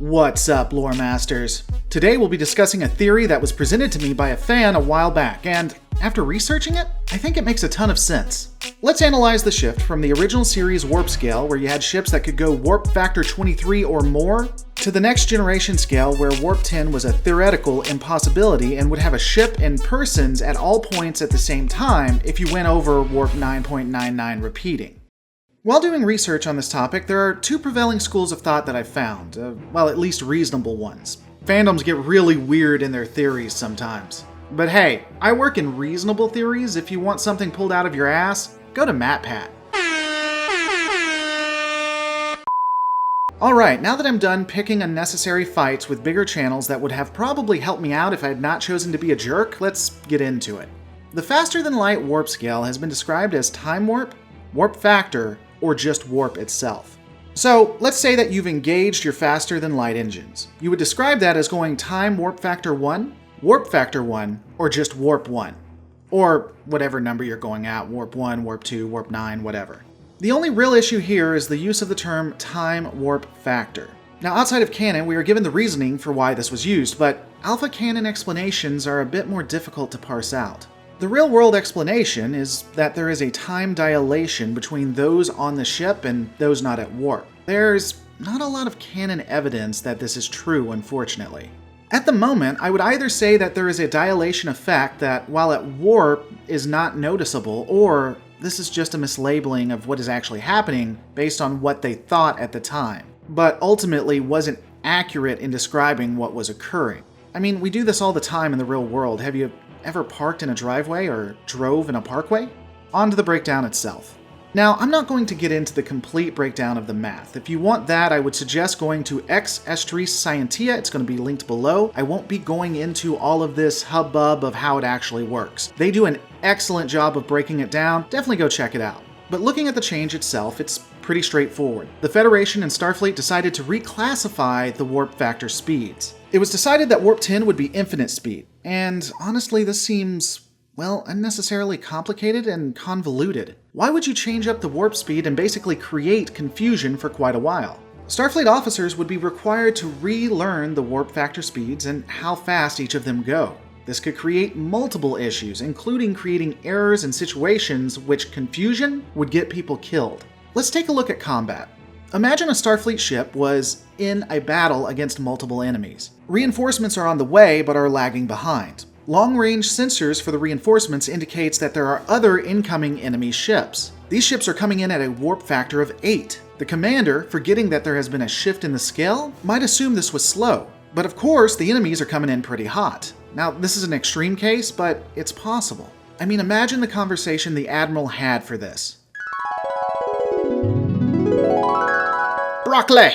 What's up, lore masters? Today we'll be discussing a theory that was presented to me by a fan a while back, and after researching it, I think it makes a ton of sense. Let's analyze the shift from the original series warp scale, where you had ships that could go warp factor 23 or more, to the next generation scale where warp 10 was a theoretical impossibility and would have a ship and persons at all points at the same time if you went over warp 9.99 repeating. While doing research on this topic, there are two prevailing schools of thought that I've found, well, at least reasonable ones. Fandoms get really weird in their theories sometimes. But hey, I work in reasonable theories. If you want something pulled out of your ass, go to MatPat. Alright, now that I'm done picking unnecessary fights with bigger channels that would have probably helped me out if I had not chosen to be a jerk, let's get into it. The faster-than-light warp scale has been described as time warp, warp factor, or just warp itself. So, let's say that you've engaged your faster-than-light engines. You would describe that as going time warp factor 1, or just warp 1. Or whatever number you're going at, warp 1, warp 2, warp 9, whatever. The only real issue here is the use of the term time warp factor. Now, outside of canon, we are given the reasoning for why this was used, but alpha canon explanations are a bit more difficult to parse out. The real-world explanation is that there is a time dilation between those on the ship and those not at warp. There's not a lot of canon evidence that this is true, unfortunately. At the moment, I would either say that there is a dilation effect that, while at warp, is not noticeable, or this is just a mislabeling of what is actually happening based on what they thought at the time, but ultimately wasn't accurate in describing what was occurring. I mean, we do this all the time in the real world. Have you ever parked in a driveway or drove in a parkway? On to the breakdown itself. Now, I'm not going to get into the complete breakdown of the math. If you want that, I would suggest going to Ex Estris Scientia. It's going to be linked below. I won't be going into all of this hubbub of how it actually works. They do an excellent job of breaking it down. Definitely go check it out. But looking at the change itself, it's pretty straightforward. The Federation and Starfleet decided to reclassify the warp factor speeds. It was decided that warp 10 would be infinite speed. And honestly, this seems, well, unnecessarily complicated and convoluted. Why would you change up the warp speed and basically create confusion for quite a while? Starfleet officers would be required to relearn the warp factor speeds and how fast each of them go. This could create multiple issues, including creating errors in situations which confusion would get people killed. Let's take a look at combat. Imagine a Starfleet ship was in a battle against multiple enemies. Reinforcements are on the way but are lagging behind. Long-range sensors for the reinforcements indicates that there are other incoming enemy ships. These ships are coming in at a warp factor of 8. The commander, forgetting that there has been a shift in the scale, might assume this was slow. But of course, the enemies are coming in pretty hot. Now, this is an extreme case, but it's possible. I mean, imagine the conversation the Admiral had for this. Broccoli!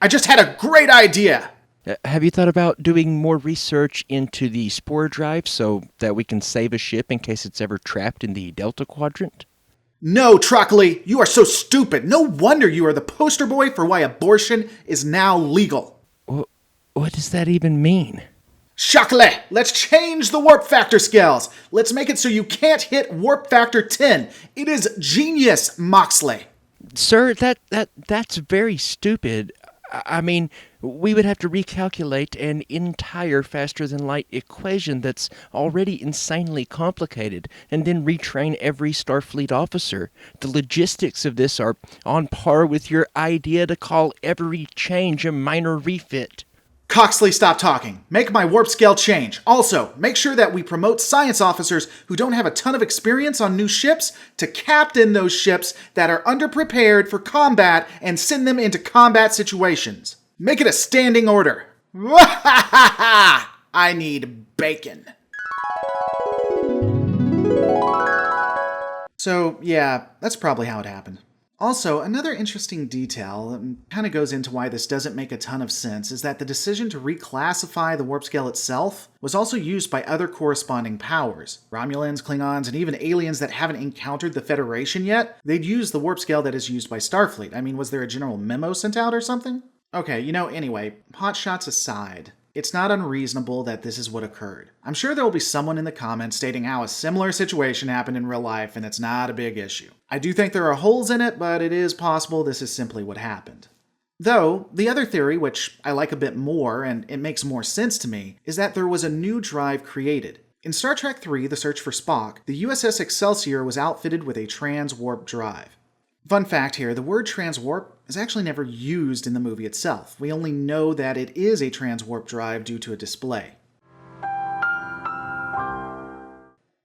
I just had a great idea! Have you thought about doing more research into the spore drive so that we can save a ship in case it's ever trapped in the Delta Quadrant? No, Broccoli! You are so stupid! No wonder you are the poster boy for why abortion is now legal! What does that even mean? Shockley, let's change the warp factor scales. Let's make it so you can't hit warp factor 10. It is genius, Moxley. Sir, that's very stupid. I mean, we would have to recalculate an entire faster-than-light equation that's already insanely complicated, and then retrain every Starfleet officer. The logistics of this are on par with your idea to call every change a minor refit. Coxley, stop talking. Make my warp scale change. Also, make sure that we promote science officers who don't have a ton of experience on new ships to captain those ships that are underprepared for combat and send them into combat situations. Make it a standing order. I need bacon. So, yeah, that's probably how it happened. Also, another interesting detail that kind of goes into why this doesn't make a ton of sense is that the decision to reclassify the warp scale itself was also used by other corresponding powers. Romulans, Klingons, and even aliens that haven't encountered the Federation yet, they'd use the warp scale that is used by Starfleet. I mean, was there a general memo sent out or something? Okay, anyway, potshots aside, it's not unreasonable that this is what occurred. I'm sure there will be someone in the comments stating how a similar situation happened in real life and it's not a big issue. I do think there are holes in it, but it is possible this is simply what happened. Though, the other theory, which I like a bit more and it makes more sense to me, is that there was a new drive created. In Star Trek III, The Search for Spock, the USS Excelsior was outfitted with a Transwarp drive. Fun fact here, the word Transwarp is actually never used in the movie itself. We only know that it is a Transwarp drive due to a display.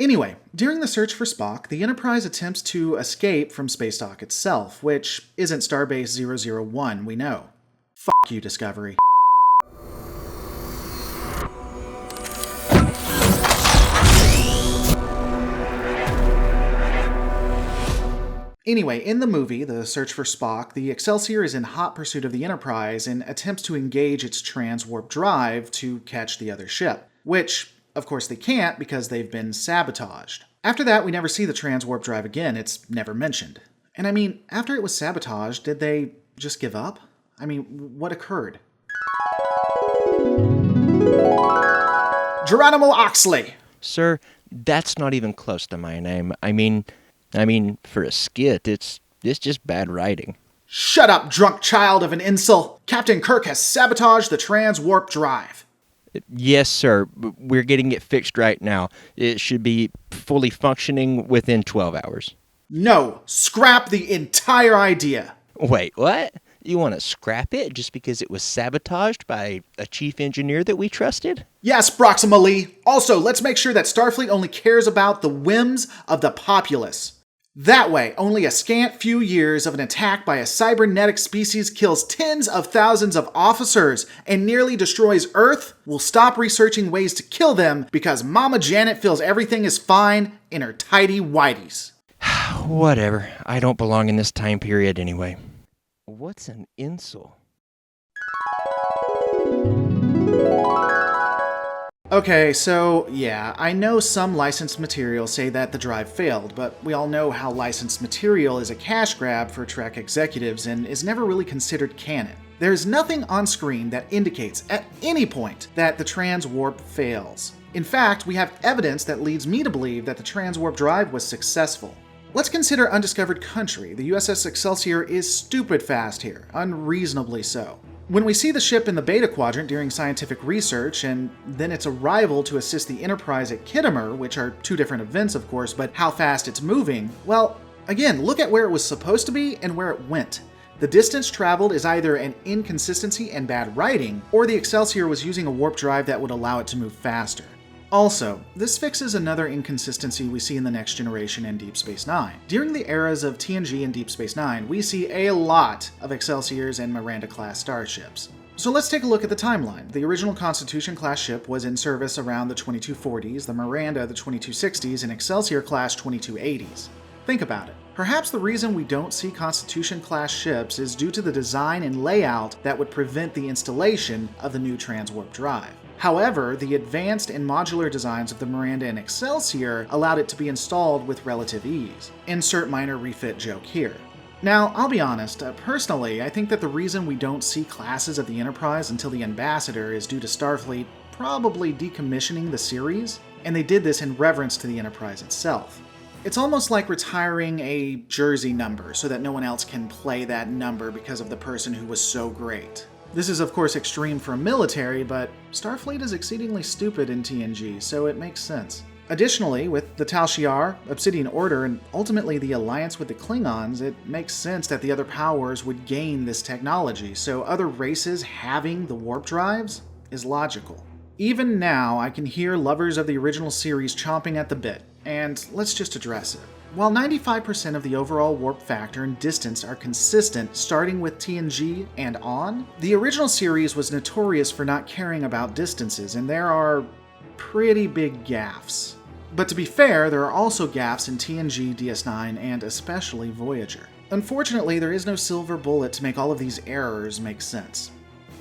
Anyway, during the search for Spock, the Enterprise attempts to escape from space dock itself, which isn't Starbase 001, we know. Fuck you, Discovery. Anyway, in the movie, The Search for Spock, the Excelsior is in hot pursuit of the Enterprise and attempts to engage its transwarp drive to catch the other ship, which, of course, they can't because they've been sabotaged. After that, we never see the transwarp drive again. It's never mentioned. And I mean, after it was sabotaged, did they just give up? I mean, what occurred? Geronimo Oxley! Sir, that's not even close to my name. I mean, for a skit, it's just bad writing. Shut up, drunk child of an incel! Captain Kirk has sabotaged the transwarp drive. Yes, sir. We're getting it fixed right now. It should be fully functioning within 12 hours. No, scrap the entire idea. Wait, what? You want to scrap it just because it was sabotaged by a chief engineer that we trusted? Yes, Proxima Lee. Also, let's make sure that Starfleet only cares about the whims of the populace. That way, only a scant few years of an attack by a cybernetic species kills tens of thousands of officers and nearly destroys Earth will stop researching ways to kill them because Mama Janet feels everything is fine in her tidy whities. Whatever. I don't belong in this time period anyway. What's an incel? Okay, so yeah, I know some licensed material say that the drive failed, but we all know how licensed material is a cash grab for Trek executives and is never really considered canon. There's nothing on screen that indicates at any point that the transwarp fails. In fact, we have evidence that leads me to believe that the transwarp drive was successful. Let's consider Undiscovered Country. The USS Excelsior is stupid fast here, unreasonably so. When we see the ship in the Beta Quadrant during scientific research, and then its arrival to assist the Enterprise at Khitomer, which are two different events of course, but how fast it's moving, well, again, look at where it was supposed to be and where it went. The distance traveled is either an inconsistency and bad writing, or the Excelsior was using a warp drive that would allow it to move faster. Also, this fixes another inconsistency we see in the Next Generation and Deep Space Nine. During the eras of TNG and Deep Space Nine, we see a lot of Excelsiors and Miranda-class starships. So let's take a look at the timeline. The original Constitution-class ship was in service around the 2240s, the Miranda the 2260s, and Excelsior-class 2280s. Think about it. Perhaps the reason we don't see Constitution-class ships is due to the design and layout that would prevent the installation of the new transwarp drive. However, the advanced and modular designs of the Miranda and Excelsior allowed it to be installed with relative ease. Insert minor refit joke here. Now, I'll be honest, personally, I think that the reason we don't see classes of the Enterprise until the Ambassador is due to Starfleet probably decommissioning the series, and they did this in reverence to the Enterprise itself. It's almost like retiring a jersey number so that no one else can play that number because of the person who was so great. This is of course extreme for a military, but Starfleet is exceedingly stupid in TNG, so it makes sense. Additionally, with the Tal Shiar, Obsidian Order, and ultimately the alliance with the Klingons, it makes sense that the other powers would gain this technology, so other races having the warp drives is logical. Even now, I can hear lovers of the original series chomping at the bit, and let's just address it. While 95% of the overall warp factor and distance are consistent starting with TNG and on, the original series was notorious for not caring about distances, and there are pretty big gaffes. But to be fair, there are also gaffes in TNG, DS9, and especially Voyager. Unfortunately, there is no silver bullet to make all of these errors make sense.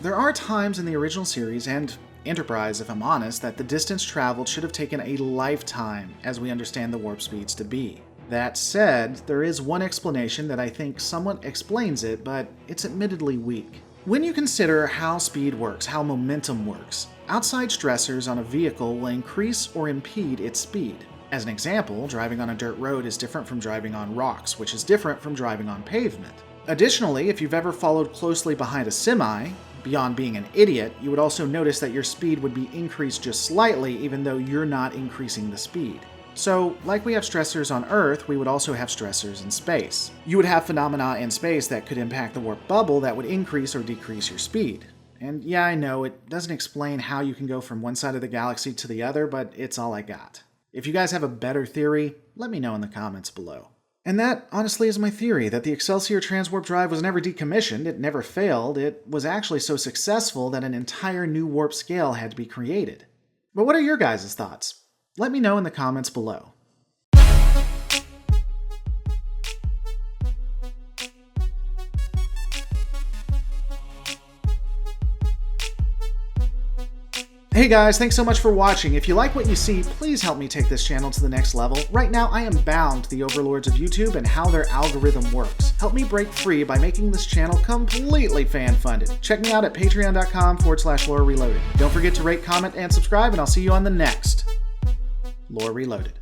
There are times in the original series, and Enterprise, if I'm honest, that the distance traveled should have taken a lifetime as we understand the warp speeds to be. That said, there is one explanation that I think somewhat explains it, but it's admittedly weak. When you consider how speed works, how momentum works, outside stressors on a vehicle will increase or impede its speed. As an example, driving on a dirt road is different from driving on rocks, which is different from driving on pavement. Additionally, if you've ever followed closely behind a semi, beyond being an idiot, you would also notice that your speed would be increased just slightly even though you're not increasing the speed. So, like we have stressors on Earth, we would also have stressors in space. You would have phenomena in space that could impact the warp bubble that would increase or decrease your speed. And yeah, I know, it doesn't explain how you can go from one side of the galaxy to the other, but it's all I got. If you guys have a better theory, let me know in the comments below. And that, honestly, is my theory, that the Excelsior transwarp drive was never decommissioned, it never failed, it was actually so successful that an entire new warp scale had to be created. But what are your guys' thoughts? Let me know in the comments below. Hey guys, thanks so much for watching. If you like what you see, please help me take this channel to the next level. Right now, I am bound to the overlords of YouTube and how their algorithm works. Help me break free by making this channel completely fan-funded. Check me out at patreon.com/Lore Reloaded. Don't forget to rate, comment, and subscribe, and I'll see you on the next Lore Reloaded.